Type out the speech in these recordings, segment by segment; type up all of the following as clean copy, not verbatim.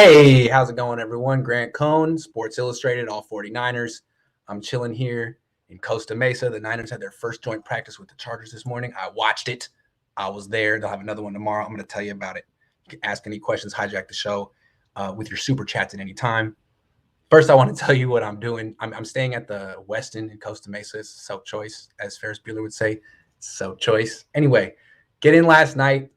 Hey, how's it going, everyone? Grant Cohn, Sports Illustrated, all 49ers. I'm chilling here in Costa Mesa. The Niners had their first joint practice with the Chargers this morning. I watched it. I was there. They'll have another one tomorrow. I'm going to tell you about it. You can ask any questions, hijack the show with your super chats at any time. First, I want to tell you what I'm doing. I'm staying at the Westin in Costa Mesa. It's self-choice, as Ferris Bueller would say. Self-choice. Anyway, get in last night.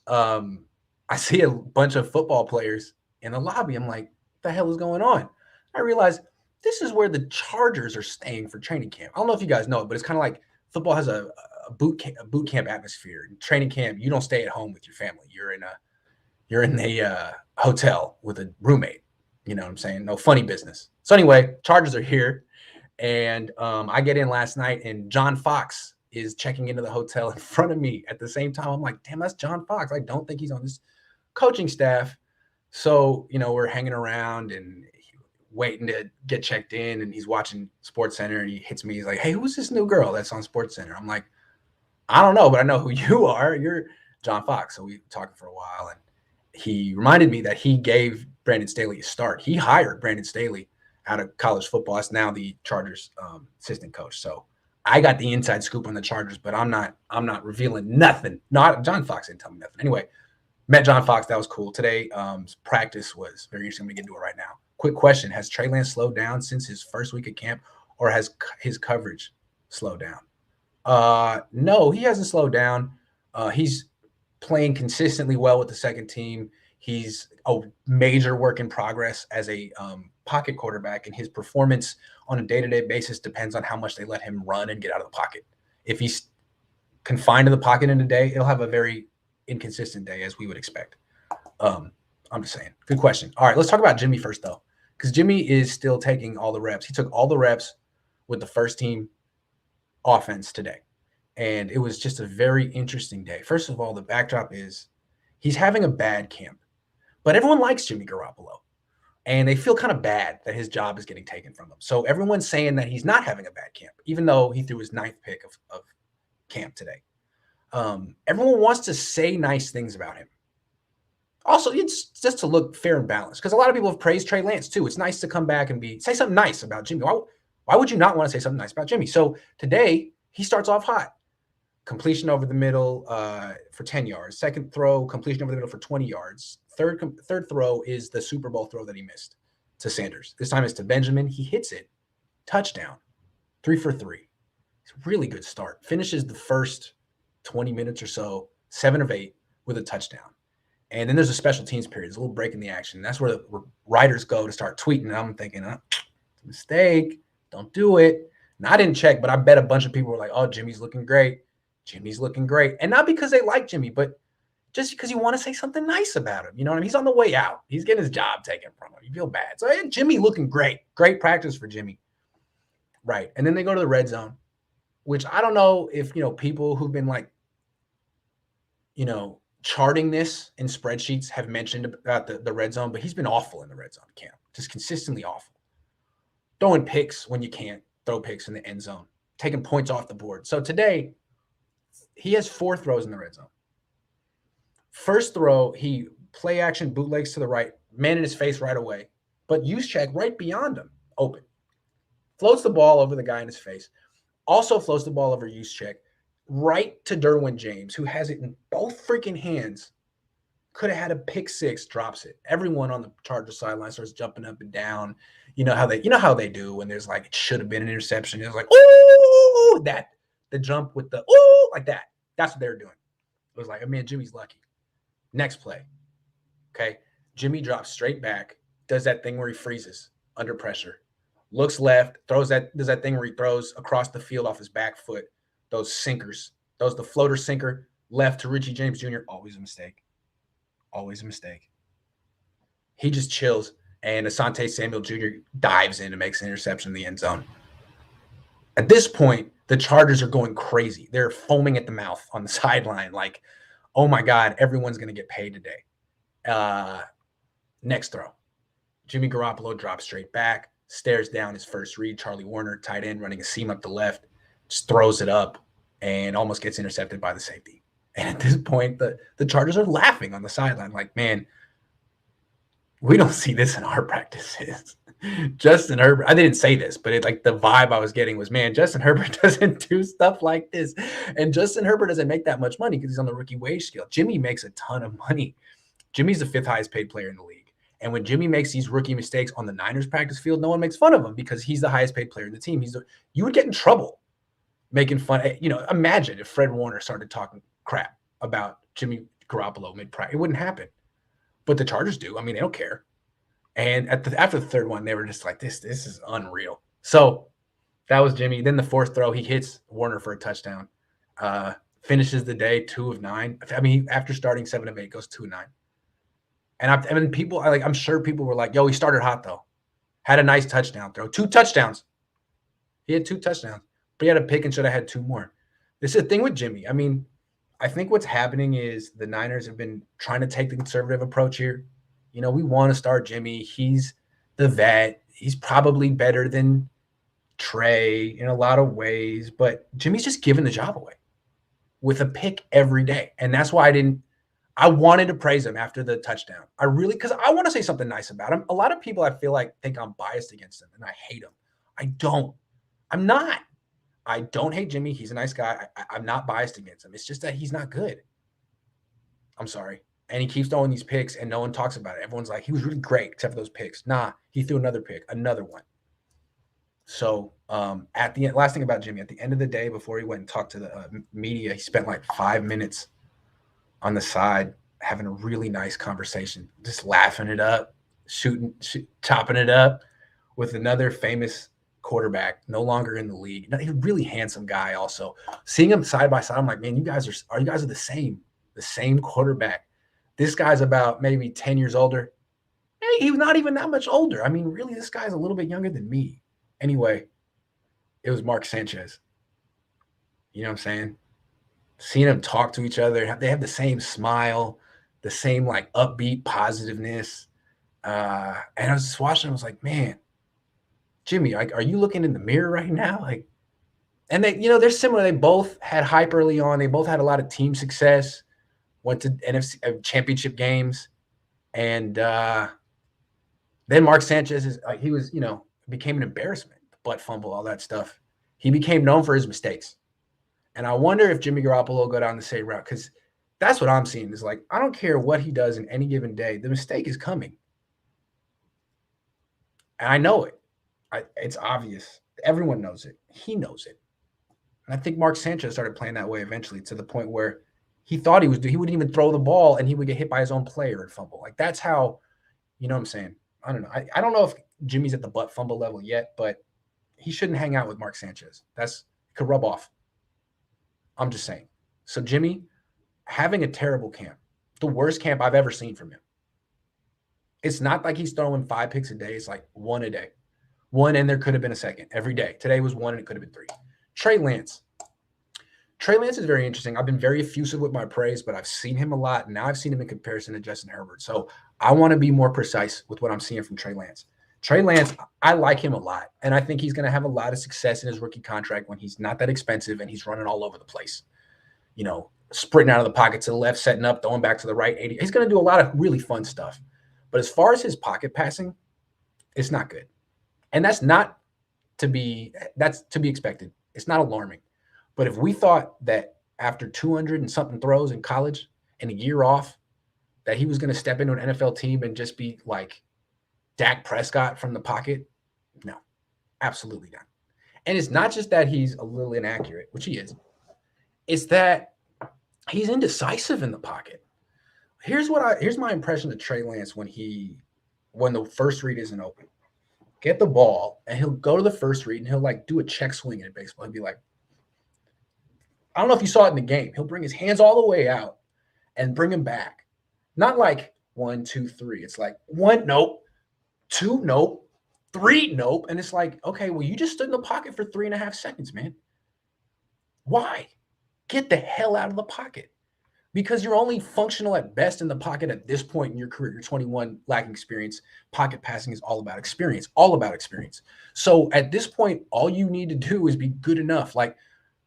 I see a bunch of football players in the lobby. I'm like, what the hell is going on? I realized this is where the Chargers are staying for training camp. I don't know if you guys know it, but it's kind of like football has a boot camp atmosphere. In training camp, you don't stay at home with your family. You're in a hotel with a roommate. You know what I'm saying? No funny business. So anyway, Chargers are here, and I get in last night, and John Fox is checking into the hotel in front of me at the same time. I'm like, damn, that's John Fox. I don't think he's on this coaching staff. So, we're hanging around and waiting to get checked in, and he's watching Sports Center, and he hits me. He's like, hey, who's this new girl that's on Sports Center? I'm like, I don't know, but I know who you are. You're John Fox. So we talked for a while, and he reminded me that he gave Brandon Staley a start. He hired Brandon Staley out of college football. That's now the Chargers assistant coach. So I got the inside scoop on the Chargers, but I'm not revealing nothing. John Fox didn't tell me nothing. Anyway, met John Fox. That was cool. Today, practice was very interesting. I'm going to get into it right now. Quick question. Has Trey Lance slowed down since his first week of camp, or has his coverage slowed down? No, he hasn't slowed down. He's playing consistently well with the second team. He's a major work in progress as a pocket quarterback, and his performance on a day-to-day basis depends on how much they let him run and get out of the pocket. If he's confined to the pocket in a day, he'll have a very inconsistent day, as we would expect. I'm just saying. Good question. All right, let's talk about Jimmy first, though, because Jimmy is still taking all the reps. He took all the reps with the first team offense today, and it was just a very interesting day. First of all, the backdrop is he's having a bad camp, but everyone likes Jimmy Garoppolo, and they feel kind of bad that his job is getting taken from him. So everyone's saying that he's not having a bad camp, even though he threw his 9th pick of camp today. Everyone wants to say nice things about him. Also, it's just to look fair and balanced, because a lot of people have praised Trey Lance too. It's nice to come back and say something nice about Jimmy. Why would you not want to say something nice about Jimmy? So today he starts off hot. Completion over the middle for 10 yards. Second throw, completion over the middle for 20 yards. Third throw is the Super Bowl throw that he missed to Sanders. This time it's to Benjamin. He hits it. Touchdown. 3 for 3. It's a really good start. Finishes the first 20 minutes or so, 7 of 8 with a touchdown. And then there's a special teams period. There's a little break in the action. That's where the writers go to start tweeting. And I'm thinking, it's a mistake. Don't do it. And I didn't check, but I bet a bunch of people were like, oh, Jimmy's looking great. Jimmy's looking great. And not because they like Jimmy, but just because you want to say something nice about him. You know what I mean? He's on the way out. He's getting his job taken from him. You feel bad. So hey, Jimmy looking great. Great practice for Jimmy. Right. And then they go to the red zone, which I don't know if, people who've been like, charting this in spreadsheets have mentioned about the red zone, but he's been awful in the red zone camp. Just consistently awful. Throwing picks when you can't throw picks in the end zone. Taking points off the board. So today, he has 4 throws in the red zone. First throw, he play action bootlegs to the right, man in his face right away, but use check right beyond him, open. Floats the ball over the guy in his face. Also floats the ball over use check right to Derwin James, who has it in both freaking hands. Could have had a pick 6, drops it. Everyone on the Chargers sideline starts jumping up and down. You know how they do when there's like, it should have been an interception. It's like, ooh, the jump with the ooh, like that. That's what they were doing. It was like, man, Jimmy's lucky. Next play. Okay. Jimmy drops straight back, does that thing where he freezes under pressure, looks left, does that thing where he throws across the field off his back foot. Those sinkers, the floater sinker left to Richie James Jr., always a mistake. Always a mistake. He just chills, and Asante Samuel Jr. dives in and makes an interception in the end zone. At this point, the Chargers are going crazy. They're foaming at the mouth on the sideline like, oh, my God, everyone's going to get paid today. Next throw. Jimmy Garoppolo drops straight back, stares down his first read. Charlie Warner, tight end, running a seam up the left, just throws it up and almost gets intercepted by the safety. And at this point, the Chargers are laughing on the sideline like, man, We don't see this in our practices. Justin Herbert, I didn't say this, but like the vibe I was getting was, man, Justin Herbert doesn't do stuff like this. And Justin Herbert doesn't make that much money because he's on the rookie wage scale. Jimmy makes a ton of money. Jimmy's the 5th highest paid player in the league. And when Jimmy makes these rookie mistakes on the Niners practice field, no one makes fun of him because he's the highest paid player in the team. You would get in trouble making fun. Imagine if Fred Warner started talking crap about Jimmy Garoppolo mid-practice. It wouldn't happen. But the Chargers do. I mean, they don't care. And after the third one, they were just like, this is unreal. So that was Jimmy. Then the 4th throw, he hits Warner for a touchdown. Finishes the day 2 of 9. I mean, after starting 7 of 8, goes 2 of 9. And I'm sure people were like, yo, he started hot though. Had a nice touchdown throw. 2 touchdowns. He had 2 touchdowns. But he had a pick and should have had 2 more. This is the thing with Jimmy. I mean, I think what's happening is the Niners have been trying to take the conservative approach here. We want to start Jimmy. He's the vet. He's probably better than Trey in a lot of ways, but Jimmy's just giving the job away with a pick every day. And that's why I wanted to praise him after the touchdown. Because I want to say something nice about him. A lot of people I feel like think I'm biased against him and I hate him. I don't. I'm not. I don't hate Jimmy. He's a nice guy. I'm not biased against him. It's just that he's not good. I'm sorry. And he keeps throwing these picks and no one talks about it. Everyone's like, he was really great except for those picks. Nah, he threw another pick, another one. So at the end, last thing about Jimmy, at the end of the day, before he went and talked to the media, he spent like 5 minutes on the side having a really nice conversation, just laughing it up, chopping it up with another famous quarterback, no longer in the league. He's a really handsome guy also. Seeing him side by side, I'm like, man, you guys are the same quarterback. This guy's about maybe 10 years older. Hey, he's not even that much older. I mean, really, this guy's a little bit younger than me. Anyway, it was Mark Sanchez. You know what I'm saying? Seeing them talk to each other, they have the same smile, the same like upbeat positiveness. And I was just watching, I was like, man, Jimmy, like, are you looking in the mirror right now? Like, and they're similar. They both had hype early on. They both had a lot of team success, went to NFC championship games. And then Mark Sanchez became an embarrassment, butt fumble, all that stuff. He became known for his mistakes. And I wonder if Jimmy Garoppolo will go down the same route, because that's what I'm seeing is like, I don't care what he does in any given day. The mistake is coming. And I know it. It's obvious. Everyone knows it. He knows it. And I think Mark Sanchez started playing that way eventually, to the point where he thought he wouldn't even throw the ball and he would get hit by his own player and fumble. Like, that's how, you know what I'm saying? I don't know. I don't know if Jimmy's at the butt fumble level yet, but he shouldn't hang out with Mark Sanchez. It could rub off. I'm just saying. So Jimmy having a terrible camp, the worst camp I've ever seen from him. It's not like he's throwing 5 picks a day. It's like 1 a day. 1, and there could have been a second every day. Today was 1, and it could have been 3. Trey Lance. Trey Lance is very interesting. I've been very effusive with my praise, but I've seen him a lot. And now I've seen him in comparison to Justin Herbert. So I want to be more precise with what I'm seeing from Trey Lance. Trey Lance, I like him a lot. And I think he's going to have a lot of success in his rookie contract when he's not that expensive and he's running all over the place. Sprinting out of the pocket to the left, setting up, throwing back to the right. He's going to do a lot of really fun stuff. But as far as his pocket passing, it's not good. And that's to be expected. It's not alarming. But if we thought that after 200 and something throws in college and a year off, that he was going to step into an NFL team and just be like Dak Prescott from the pocket, no, absolutely not. And it's not just that he's a little inaccurate, which he is. It's that he's indecisive in the pocket. Here's my impression of Trey Lance when the first read isn't open. Get the ball, and he'll go to the first read, and he'll like do a check swing in baseball. He'll be like, I don't know if you saw it in the game. He'll bring his hands all the way out and bring him back. Not like 1, 2, 3. It's like 1, nope. 2, nope. 3, nope. And it's like, okay, well, you just stood in the pocket for 3.5 seconds, man. Why? Get the hell out of the pocket. Because you're only functional at best in the pocket at this point in your career. You're 21, lacking experience. Pocket passing is all about experience. So at this point, all you need to do is be good enough. Like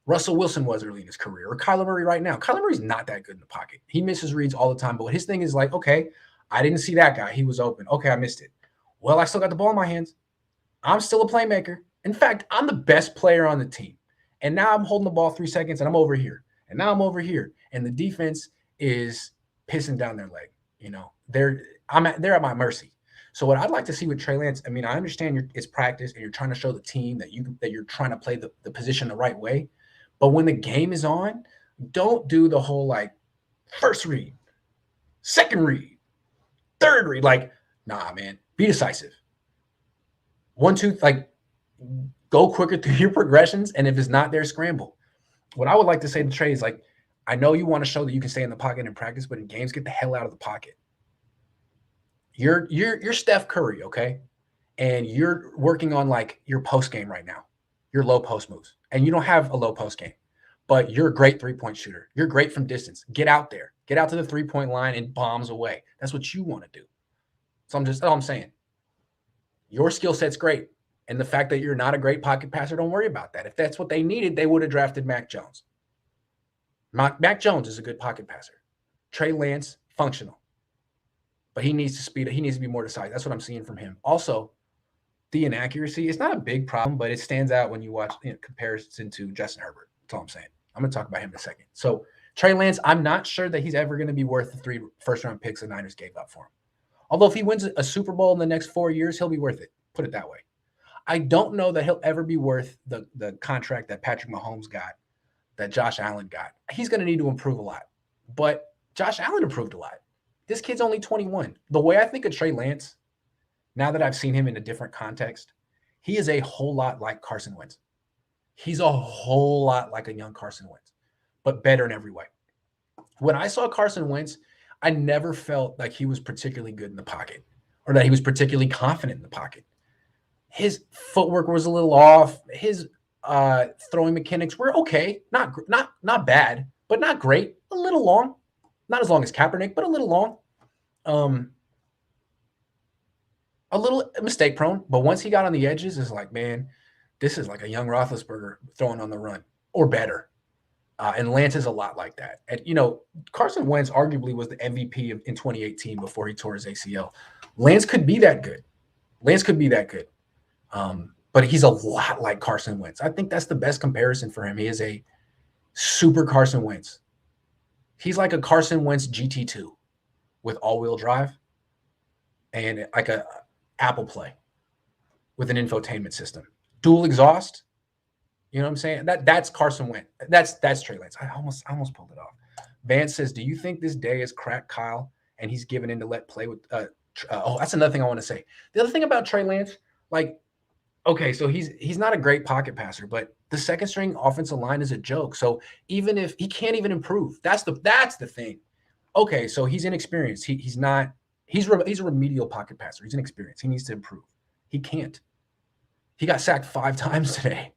Russell Wilson was early in his career, or Kyler Murray right now. Kyler Murray's not that good in the pocket. He misses reads all the time. But his thing is like, okay, I didn't see that guy. He was open. Okay, I missed it. Well, I still got the ball in my hands. I'm still a playmaker. In fact, I'm the best player on the team. And now I'm holding the ball 3 seconds and I'm over here. And now I'm over here. And the defense is pissing down their leg. They're at my mercy. So what I'd like to see with Trey Lance, I mean, I understand it's practice and you're trying to show the team that you're trying to play the position the right way. But when the game is on, don't do the whole like first read, second read, third read. Like, nah, man, be decisive. 1, 2, like go quicker through your progressions. And if it's not there, scramble. What I would like to say to Trey is like, I know you want to show that you can stay in the pocket in practice, but in games, get the hell out of the pocket. You're Steph Curry, okay? And you're working on like your post game right now, your low post moves. And you don't have a low post game, but you're a great 3-point shooter. You're great from distance. Get out there. Get out to the 3-point line and bombs away. That's what you want to do. So that's all I'm saying. Your skill set's great. And the fact that you're not a great pocket passer, don't worry about that. If that's what they needed, they would have drafted Mac Jones. Mac Jones is a good pocket passer. Trey Lance, functional. But he needs to speed it. He needs to be more decisive. That's what I'm seeing from him. Also, the inaccuracy is not a big problem, but it stands out when you watch comparison to Justin Herbert. That's all I'm saying. I'm going to talk about him in a second. So Trey Lance, I'm not sure that he's ever going to be worth the 3 first-round picks the Niners gave up for him. Although if he wins a Super Bowl in the next 4 years, he'll be worth it. Put it that way. I don't know that he'll ever be worth the contract that Patrick Mahomes got, that Josh Allen got. He's going to need to improve a lot. But Josh Allen improved a lot. This kid's only 21. The way I think of Trey Lance, now that I've seen him in a different context, he is a whole lot like Carson Wentz. He's a whole lot like a young Carson Wentz, but better in every way. When I saw Carson Wentz, I never felt like he was particularly good in the pocket or that he was particularly confident in the pocket. His footwork was a little off. His throwing mechanics were okay, not bad, but not great. A little long, not as long as Kaepernick, but a little long. A little mistake prone, but once he got on the edges, it's like, man, this is like a young Roethlisberger throwing on the run or better. And Lance is a lot like that. And, Carson Wentz arguably was the MVP in 2018 before he tore his ACL. Lance could be that good. But he's a lot like Carson Wentz. I think that's the best comparison for him. He is a super Carson Wentz. He's like a Carson Wentz GT2 with all-wheel drive and like a Apple Play with an infotainment system. Dual exhaust. You know what I'm saying? That's Carson Wentz. That's Trey Lance. I almost pulled it off. Vance says, do you think this day is cracked Kyle and he's given in to let play with that's another thing I want to say. The other thing about Trey Lance, like, okay, so he's not a great pocket passer, but the second string offensive line is a joke. So even if he can't even improve, that's the thing. Okay, so he's inexperienced. He's a remedial pocket passer. He's inexperienced. He needs to improve. He can't. He got sacked 5 times today.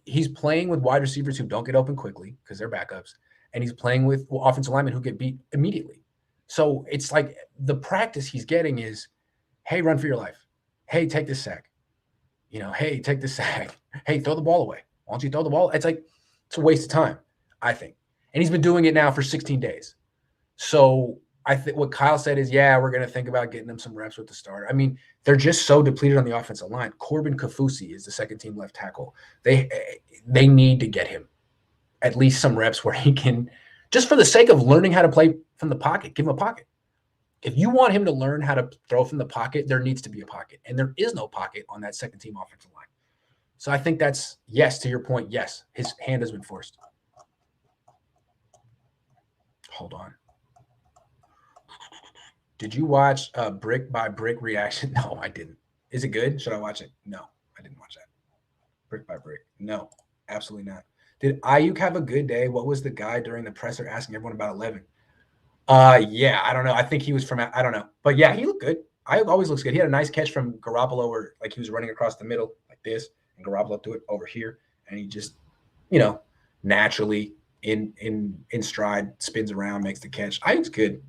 He's playing with wide receivers who don't get open quickly because they're backups, and he's playing with offensive linemen who get beat immediately. So it's like the practice he's getting is, hey, run for your life. Hey, take this sack. Hey, take this sack. Hey, throw the ball away. Why don't you throw the ball? It's like it's a waste of time, I think. And he's been doing it now for 16 days. So I think what Kyle said is, yeah, we're going to think about getting them some reps with the starter. I mean, they're just so depleted on the offensive line. Corbin Kaufusi is the second-team left tackle. They need to get him at least some reps where he can, just for the sake of learning how to play from the pocket, give him a pocket. If you want him to learn how to throw from the pocket, there needs to be a pocket. And there is no pocket on that second-team offensive line. So I think that's, yes, to your point, yes, his hand has been forced. Hold on. Did you watch Brick by Brick reaction? No, I didn't. Is it good? Should I watch it? No, I didn't watch that. Brick by Brick. No, absolutely not. Did Ayuk have a good day? What was the guy during the presser asking everyone about 11? Yeah, I don't know. I think he was from, I don't know. But yeah, he looked good. Ayuk always looks good. He had a nice catch from Garoppolo where like he was running across the middle like this, and Garoppolo threw it over here. And he just, naturally in stride, spins around, makes the catch. Ayuk's good.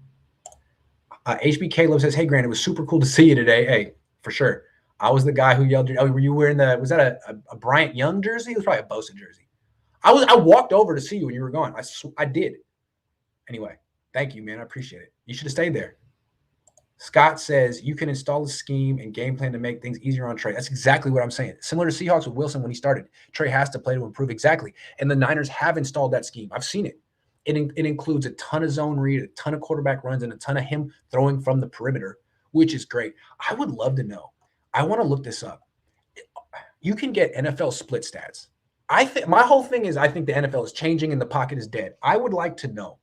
HB Caleb says, hey, Grant, it was super cool to see you today. Hey, for sure. I was the guy who yelled, were you wearing was that a Bryant Young jersey? It was probably a Bosa jersey. I walked over to see you when you were gone. I did. Anyway, thank you, man. I appreciate it. You should have stayed there. Scott says you can install a scheme and game plan to make things easier on Trey. That's exactly what I'm saying. Similar to Seahawks with Wilson when he started. Trey has to play to improve. Exactly. And the Niners have installed that scheme. I've seen it. It includes a ton of zone read, a ton of quarterback runs, and a ton of him throwing from the perimeter, which is great. I would love to know. I want to look this up. You can get NFL split stats. I think my whole thing is I think the NFL is changing and the pocket is dead. I would like to know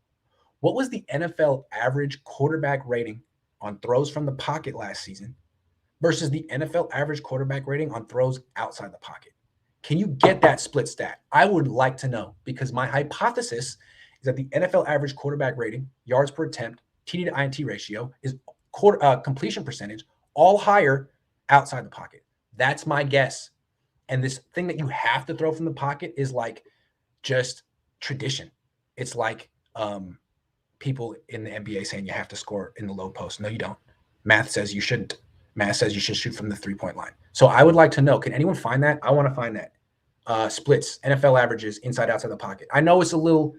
what was the NFL average quarterback rating on throws from the pocket last season versus the NFL average quarterback rating on throws outside the pocket. Can you get that split stat? I would like to know because my hypothesis is that the NFL average quarterback rating, yards per attempt, TD to INT ratio, is completion percentage, all higher outside the pocket. That's my guess. And this thing that you have to throw from the pocket is like just tradition. It's like people in the NBA saying you have to score in the low post. No, you don't. Math says you shouldn't. Math says you should shoot from the 3-point line. So I would like to know, can anyone find that? I want to find that. Splits, NFL averages, inside, outside the pocket. I know it's a little,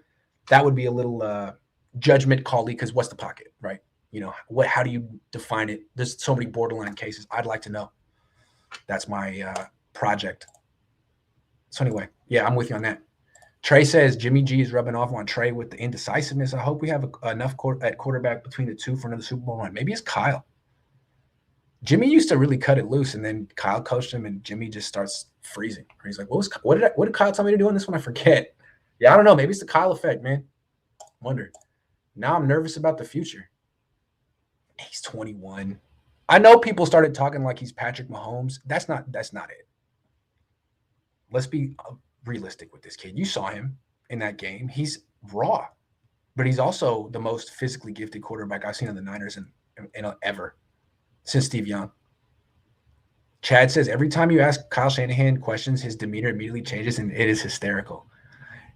that would be a little judgment call-y because what's the pocket, right? You know, how do you define it? There's so many borderline cases. I'd like to know. That's my project. So anyway, yeah, I'm with you on that. Trey says Jimmy G is rubbing off on Trey with the indecisiveness. I hope we have enough at quarterback between the two for another Super Bowl run. Maybe it's Kyle. Jimmy used to really cut it loose, and then Kyle coached him, and Jimmy just starts freezing. He's like, what did Kyle tell me to do on this one? I forget. Yeah, I don't know. Maybe it's the Kyle effect, man. Wonder. Now I'm nervous about the future. He's 21. I know people started talking like he's Patrick Mahomes. That's not it. Let's be realistic with this kid. You saw him in that game. He's raw, but he's also the most physically gifted quarterback I've seen in the Niners in ever since Steve Young. Chad says every time you ask Kyle Shanahan questions, his demeanor immediately changes, and it is hysterical.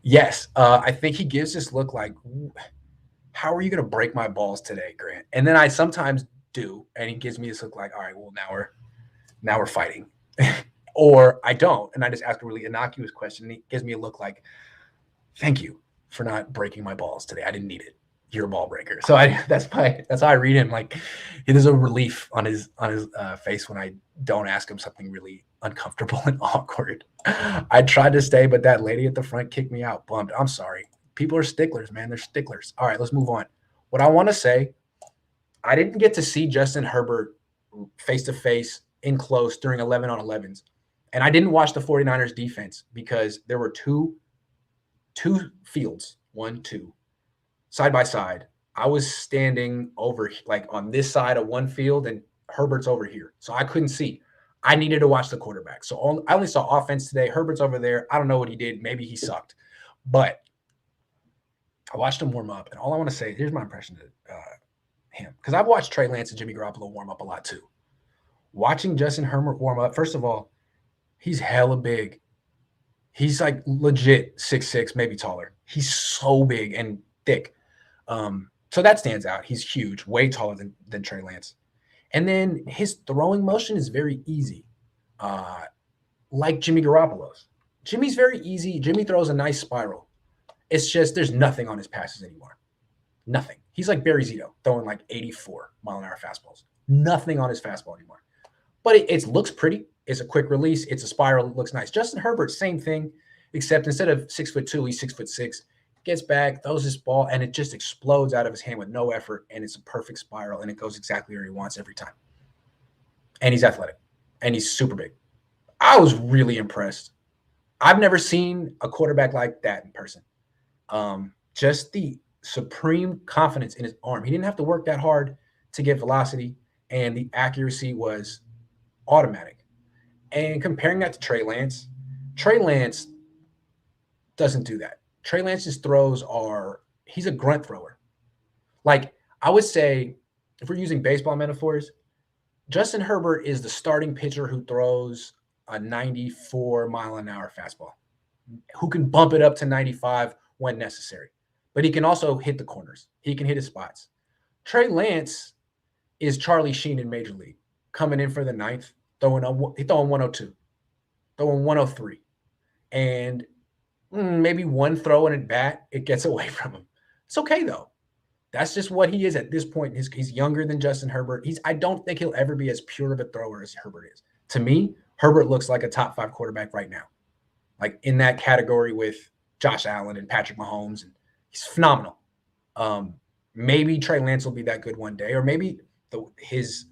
Yes, I think he gives this look like, how are you going to break my balls today, Grant? And then I sometimes do, and he gives me this look like, all right, well, now we're fighting. Or I don't, and I just ask a really innocuous question, and he gives me a look like, thank you for not breaking my balls today. I didn't need it. You're a ball breaker. So that's how I read him. Like, there's a relief on his face when I don't ask him something really uncomfortable and awkward. I tried to stay, but that lady at the front kicked me out. Bummed. I'm sorry. People are sticklers, man. They're sticklers. All right, let's move on. What I want to say, I didn't get to see Justin Herbert face-to-face in close during 11-on-11s. And I didn't watch the 49ers defense because there were two fields, 1, 2, side by side. I was standing over like on this side of one field and Herbert's over here. So I couldn't see. I needed to watch the quarterback. So I only saw offense today. Herbert's over there. I don't know what he did. Maybe he sucked. But I watched him warm up. And all I want to say, here's my impression of him. Because I've watched Trey Lance and Jimmy Garoppolo warm up a lot too. Watching Justin Herbert warm up, first of all, he's hella big. He's like legit 6'6", maybe taller. He's so big and thick. So that stands out. He's huge, way taller than Trey Lance. And then his throwing motion is very easy, like Jimmy Garoppolo's. Jimmy's very easy. Jimmy throws a nice spiral. It's just there's nothing on his passes anymore. Nothing. He's like Barry Zito, throwing like 84-mile-an-hour fastballs. Nothing on his fastball anymore. But it looks pretty. It's a quick release. It's a spiral. It looks nice. Justin Herbert, same thing, except instead of 6'2", he's 6'6". Gets back, throws his ball, and it just explodes out of his hand with no effort, and it's a perfect spiral, and it goes exactly where he wants every time. And he's athletic, and he's super big. I was really impressed. I've never seen a quarterback like that in person. Just the supreme confidence in his arm. He didn't have to work that hard to get velocity, and the accuracy was automatic. And comparing that to Trey Lance doesn't do that. Trey Lance's throws he's a grunt thrower. Like, I would say, if we're using baseball metaphors, Justin Herbert is the starting pitcher who throws a 94-mile-an-hour fastball, who can bump it up to 95 when necessary. But he can also hit the corners. He can hit his spots. Trey Lance is Charlie Sheen in Major League, coming in for the ninth, throwing 102, throwing 103. And maybe one throw in at bat, it gets away from him. It's okay, though. That's just what he is at this point. He's younger than Justin Herbert. I don't think he'll ever be as pure of a thrower as Herbert is. To me, Herbert looks like a top 5 quarterback right now, like in that category with Josh Allen and Patrick Mahomes, and he's phenomenal. Maybe Trey Lance will be that good one day, or maybe his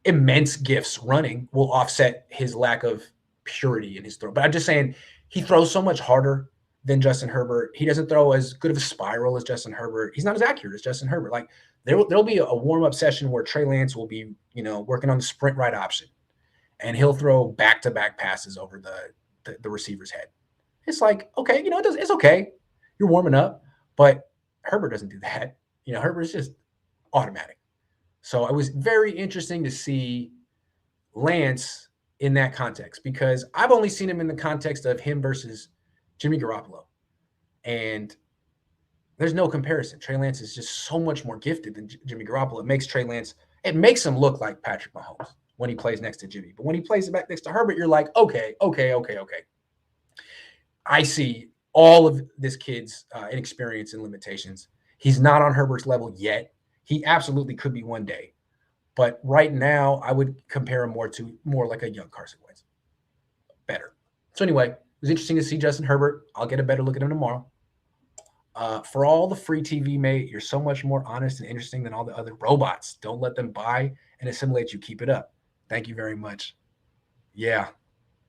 immense gifts running will offset his lack of purity in his throw. But I'm just saying he throws so much harder than Justin Herbert. He doesn't throw as good of a spiral as Justin Herbert. He's not as accurate as Justin Herbert. Like there'll be a warm-up session where Trey Lance will be, working on the sprint right option, and he'll throw back-to-back passes over the receiver's head. It's like, okay, it's okay. You're warming up, but Herbert doesn't do that. Herbert's just automatic. So it was very interesting to see Lance in that context, because I've only seen him in the context of him versus Jimmy Garoppolo. And there's no comparison. Trey Lance is just so much more gifted than Jimmy Garoppolo. It makes him look like Patrick Mahomes when he plays next to Jimmy. But when he plays back next to Herbert, you're like, okay. I see all of this kid's inexperience and limitations. He's not on Herbert's level yet. He absolutely could be one day. But right now, I would compare him more like a young Carson Wentz. Better. So anyway, it was interesting to see Justin Herbert. I'll get a better look at him tomorrow. For all the free TV, mate, you're so much more honest and interesting than all the other robots. Don't let them buy and assimilate you. Keep it up. Thank you very much. Yeah,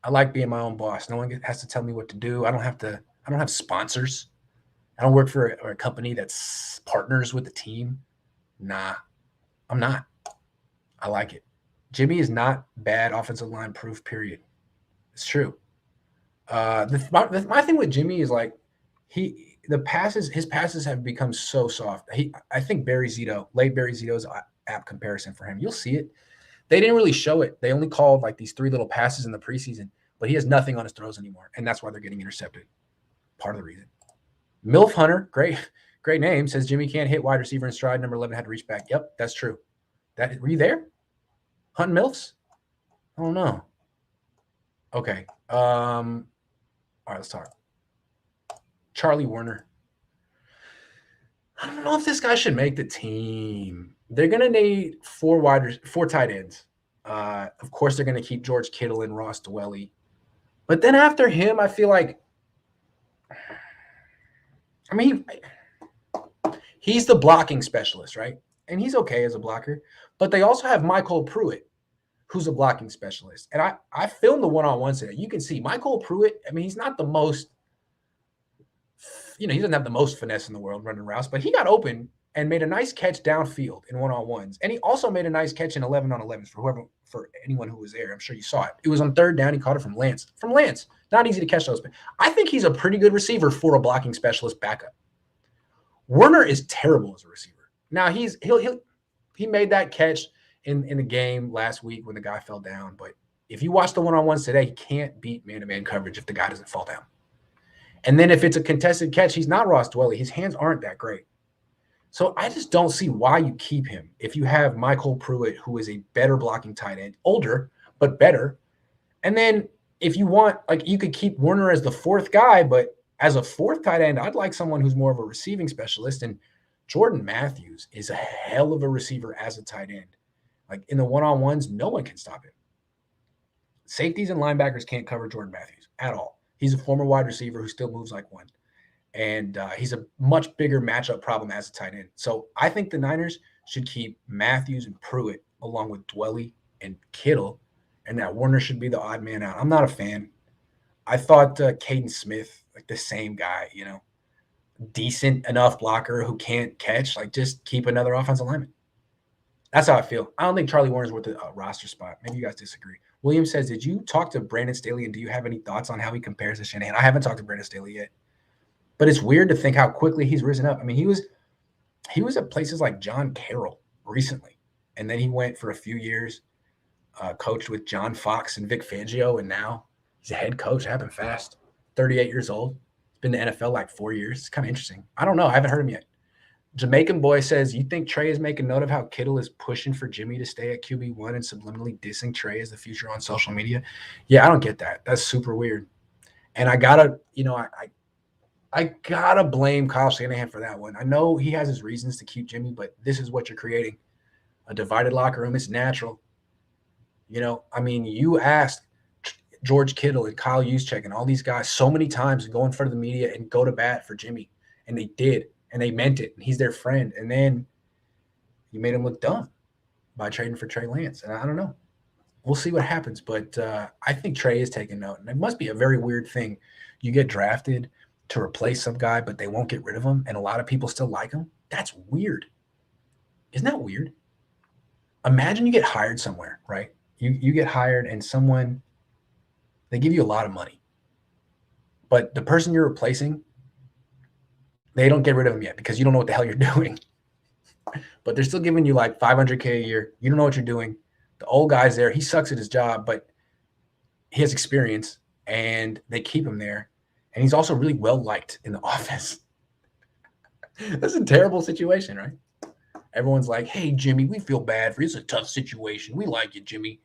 I like being my own boss. No one has to tell me what to do. I don't have sponsors. I don't work for a company that's partners with the team. Nah, I'm not. I like it. Jimmy is not bad offensive line proof, period. It's true. My thing with Jimmy is like his passes have become so soft. I think late Barry Zito's app comparison for him. You'll see it. They didn't really show it. They only called like these 3 little passes in the preseason, but he has nothing on his throws anymore, and that's why they're getting intercepted. Part of the reason. Milf Hunter, great name, says Jimmy can't hit wide receiver in stride. Number 11 had to reach back. Yep, that's true. Were you there? Hunting Milfs? I don't know. Okay. All right, let's talk. Charlie Warner. I don't know if this guy should make the team. They're going to need 4 tight ends. Of course, they're going to keep George Kittle and Ross Dwelly. But then after him, I feel like he's the blocking specialist, right? And he's okay as a blocker. But they also have Michael Pruitt, who's a blocking specialist. And I filmed the one-on-one today. You can see Michael Pruitt, he's not the most, he doesn't have the most finesse in the world running routes, but he got open and made a nice catch downfield in one-on-ones. And he also made a nice catch in 11-on-11s for anyone who was there. I'm sure you saw it. It was on 3rd down. He caught it from Lance. Not easy to catch those. But I think he's a pretty good receiver for a blocking specialist backup. Warner is terrible as a receiver. Now he made that catch in the game last week when the guy fell down. But if you watch the one-on-ones today, he can't beat man-to-man coverage if the guy doesn't fall down. And then if it's a contested catch, he's not Ross Dwelly. His hands aren't that great. So I just don't see why you keep him if you have Michael Pruitt, who is a better blocking tight end, older, but better. And then if you want, you could keep Warner as the 4th guy, but as a 4th tight end, I'd like someone who's more of a receiving specialist. And Jordan Matthews is a hell of a receiver as a tight end. Like in the one-on-ones, no one can stop him. Safeties and linebackers can't cover Jordan Matthews at all. He's a former wide receiver who still moves like one. And he's a much bigger matchup problem as a tight end. So I think the Niners should keep Matthews and Pruitt along with Dwelly and Kittle, and that Warner should be the odd man out. I'm not a fan. I thought Caden Smith, the same guy, decent enough blocker who can't catch, just keep another offensive lineman. That's how I feel. I don't think Charlie Warner's worth a roster spot. Maybe you guys disagree. William says, did you talk to Brandon Staley, and do you have any thoughts on how he compares to Shanahan? I haven't talked to Brandon Staley yet. But it's weird to think how quickly he's risen up. He was at places like John Carroll recently, and then he went for a few years, coached with John Fox and Vic Fangio, and now he's a head coach. It happened fast. 38 years old. He's been in the NFL 4 years. It's kind of interesting. I don't know. I haven't heard him yet. Jamaican Boy says, you think Trey is making note of how Kittle is pushing for Jimmy to stay at QB1 and subliminally dissing Trey as the future on social media? Yeah, I don't get that. That's super weird. And I got to, I gotta blame Kyle Shanahan for that one. I know he has his reasons to keep Jimmy, but this is what you're creating. A divided locker room. It's natural. I mean, you asked George Kittle and Kyle Juszczyk and all these guys so many times to go in front of the media and go to bat for Jimmy. And they did. And they meant it. And he's their friend. And then you made him look dumb by trading for Trey Lance. And I don't know. We'll see what happens. But I think Trey is taking note. And it must be a very weird thing. You get drafted to replace some guy, but they won't get rid of him. And a lot of people still like him. That's weird. Isn't that weird? Imagine you get hired somewhere, right? You get hired and they give you a lot of money. But the person you're replacing, they don't get rid of him yet because you don't know what the hell you're doing. But they're still giving you like $500K a year. You don't know what you're doing. The old guy's there. He sucks at his job, but he has experience, and they keep him there. And he's also really well-liked in the office. That's a terrible situation, right? Everyone's like, hey, Jimmy, we feel bad for you. It's a tough situation. We like you, Jimmy.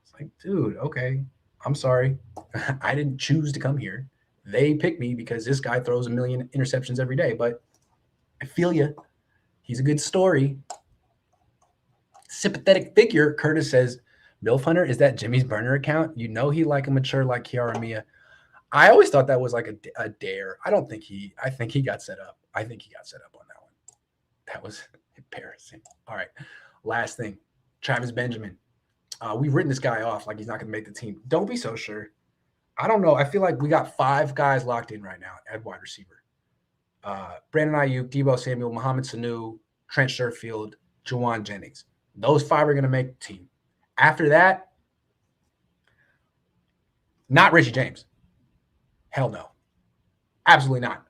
It's like, dude, okay. I'm sorry. I didn't choose to come here. They picked me because this guy throws a million interceptions every day. But I feel you. He's a good story. Sympathetic figure, Curtis says, Milf Hunter, is that Jimmy's burner account? You know he like a mature like Kiara Mia. I always thought that was like a dare. I think he got set up. I think he got set up on that one. That was embarrassing. All right. Last thing. Travis Benjamin. We've written this guy off like he's not going to make the team. Don't be so sure. I don't know. I feel like we got 5 guys locked in right now at wide receiver. Brandon Ayuk, Deebo Samuel, Mohamed Sanu, Trent Sherfield, Juwan Jennings. Those 5 are going to make the team. After that, not Richie James. Hell no. Absolutely not.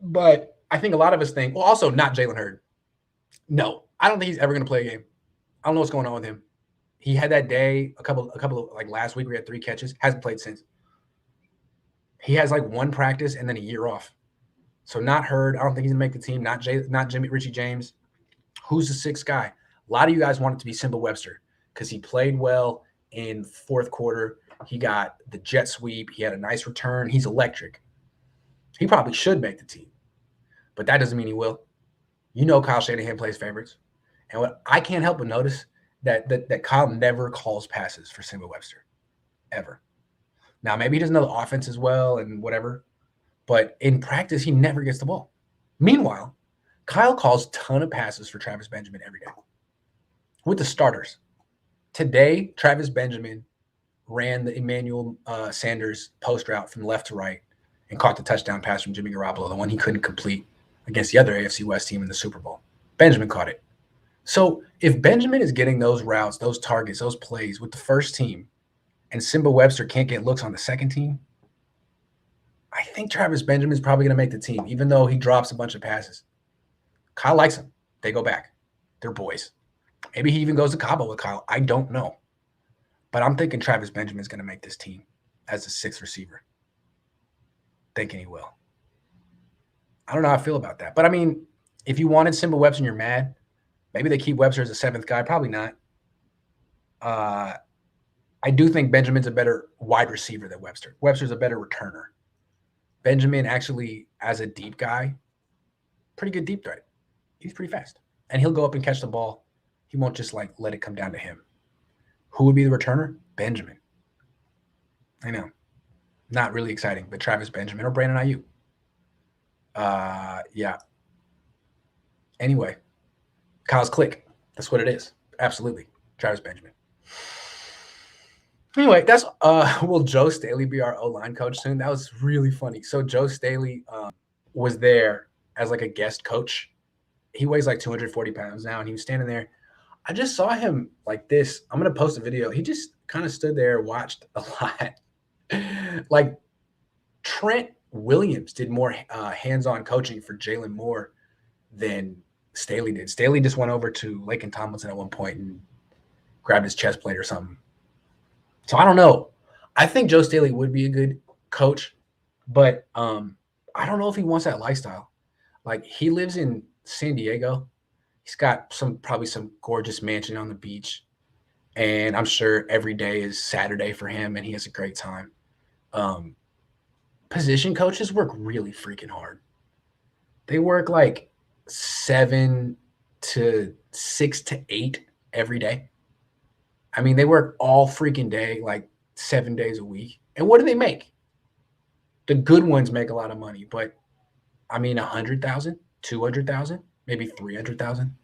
But I think a lot of us think, well, also not Jalen Hurd. No, I don't think he's ever going to play a game. I don't know what's going on with him. He had that day, a couple of like last week, we had 3 catches. Hasn't played since. He has like 1 practice and then a year off. So not Hurd. I don't think he's going to make the team. Not Richie James. Who's the 6th guy? A lot of you guys want it to be Simba Webster because he played well in 4th quarter. He got the jet sweep. He had a nice return. He's electric. He probably should make the team, but that doesn't mean he will. You know Kyle Shanahan plays favorites. And what I can't help but notice that Kyle never calls passes for Simba Webster, ever. Now, maybe he doesn't know the offense as well and whatever, but in practice, he never gets the ball. Meanwhile, Kyle calls a ton of passes for Travis Benjamin every day with the starters. Today, Travis Benjamin ran the Emmanuel Sanders post route from left to right and caught the touchdown pass from Jimmy Garoppolo, the one he couldn't complete against the other AFC West team in the Super Bowl. Benjamin caught it. So if Benjamin is getting those routes, those targets, those plays with the first team, and Simba Webster can't get looks on the second team, I think Travis Benjamin is probably going to make the team, even though he drops a bunch of passes. Kyle likes him. They go back. They're boys. Maybe he even goes to Cabo with Kyle. I don't know. But I'm thinking Travis Benjamin is going to make this team as the 6th receiver. Thinking he will. I don't know how I feel about that. But, I mean, if you wanted Simba Webster and you're mad, maybe they keep Webster as a 7th guy. Probably not. I do think Benjamin's a better wide receiver than Webster. Webster's a better returner. Benjamin actually, as a deep guy, pretty good deep threat. He's pretty fast. And he'll go up and catch the ball. He won't just, like, let it come down to him. Who would be the returner? Benjamin. I know. Not really exciting, but Travis Benjamin or Brandon Ayuk. Yeah. Anyway, Kyle's click. That's what it is. Absolutely. Travis Benjamin. Anyway, that's will Joe Staley be our O-line coach soon? That was really funny. So Joe Staley was there as like a guest coach. He weighs like 240 pounds now, and he was standing there. I just saw him like this. I'm going to post a video. He just kind of stood there, watched a lot. Like Trent Williams did more hands-on coaching for Jalen Moore than Staley did. Staley just went over to Laken Tomlinson at one point and grabbed his chest plate or something. So I don't know. I think Joe Staley would be a good coach, but I don't know if he wants that lifestyle. Like he lives in San Diego. He's got probably some gorgeous mansion on the beach, and I'm sure every day is Saturday for him, and he has a great time. position coaches work really freaking hard. They work like 7 to 6 to 8 every day. I mean, they work all freaking day, like 7 days a week. And what do they make? The good ones make a lot of money, but I mean, 100,000, 200,000, maybe 300,000.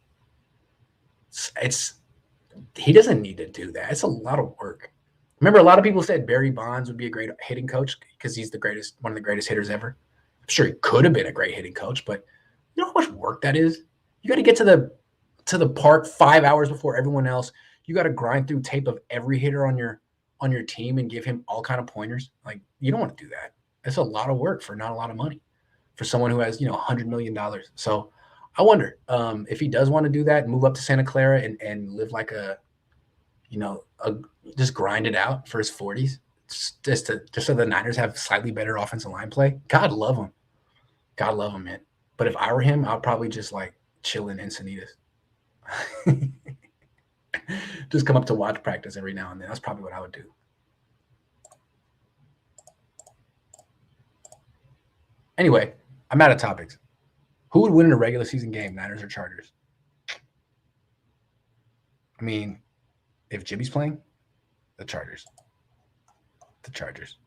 He doesn't need to do that. It's a lot of work. Remember, a lot of people said Barry Bonds would be a great hitting coach because he's one of the greatest hitters ever. I'm sure he could have been a great hitting coach, but you know how much work that is? You got to get to the park 5 hours before everyone else. You got to grind through tape of every hitter on your team and give him all kind of pointers. Like, you don't want to do that. It's a lot of work for not a lot of money for someone who has, $100 million. So I wonder if he does want to do that and move up to Santa Clara and live like just grind it out for his 40s, just so the Niners have slightly better offensive line play. God love him. God love him, man. But if I were him, I'd probably just like chill in Encinitas. Just come up to watch practice every now and then. That's probably what I would do. Anyway, I'm out of topics. Who would win in a regular season game, Niners or Chargers? I mean, if Jimmy's playing, the Chargers. The Chargers.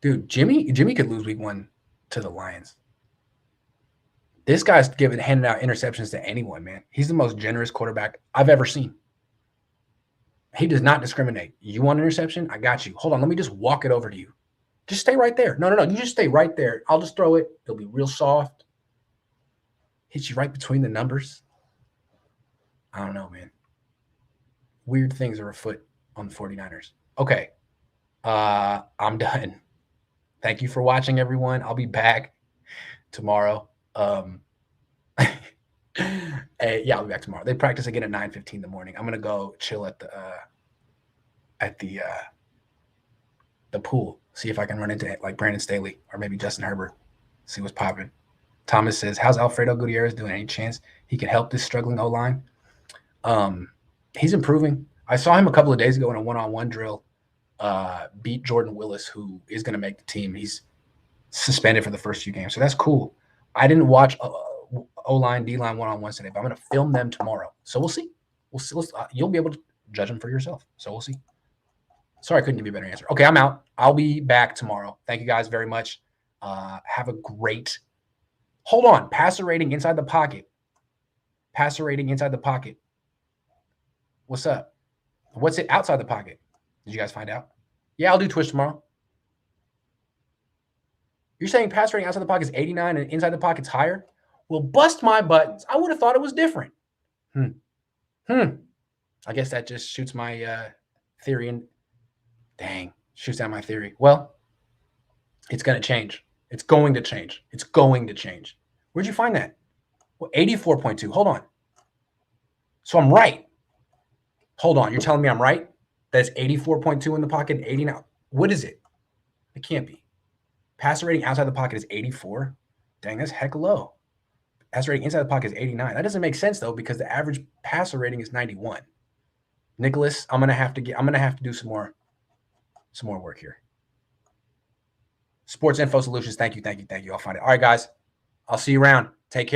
Dude, Jimmy could lose week 1 to the Lions. This guy's handing out interceptions to anyone, man. He's the most generous quarterback I've ever seen. He does not discriminate. You want an interception? I got you. Hold on, let me just walk it over to you. Just stay right there. No. You just stay right there. I'll just throw it. It'll be real soft. Hit you right between the numbers. I don't know, man. Weird things are afoot on the 49ers. Okay. I'm done. Thank you for watching, everyone. I'll be back tomorrow. Yeah, I'll be back tomorrow. They practice again at 9:15 in the morning. I'm gonna go chill at the pool. See if I can run into like Brandon Staley or maybe Justin Herbert. See what's popping. Thomas says, "How's Alfredo Gutierrez doing? Any chance he can help this struggling O-line?" He's improving. I saw him a couple of days ago in a one-on-one drill. Beat Jordan Willis, who is going to make the team. He's suspended for the first few games, so that's cool. I didn't watch O-line, D-line one-on-ones today, but I'm going to film them tomorrow. So we'll see. You'll be able to judge them for yourself. So we'll see. Sorry, I couldn't give you a better answer. Okay, I'm out. I'll be back tomorrow. Thank you guys very much. Have a great – hold on. Passer rating inside the pocket. Passer rating inside the pocket. What's up? What's it outside the pocket? Did you guys find out? Yeah, I'll do Twitch tomorrow. You're saying pass rating outside the pocket is 89 and inside the pocket's higher? Well, bust my buttons. I would have thought it was different. I guess that just shoots my theory and shoots down my theory. Well, it's going to change. It's going to change. It's going to change. Where'd you find that? Well, 84.2. Hold on. So I'm right. Hold on. You're telling me I'm right? That's 84.2 in the pocket, 80 now. What is it? It can't be. Passer rating outside the pocket is 84. Dang, that's heck low. Passer rating inside the pocket is 89. That doesn't make sense though, because the average passer rating is 91. Nicholas, I'm gonna have to do some more work here. Sports Info Solutions. Thank you. I'll find it. All right, guys. I'll see you around. Take care.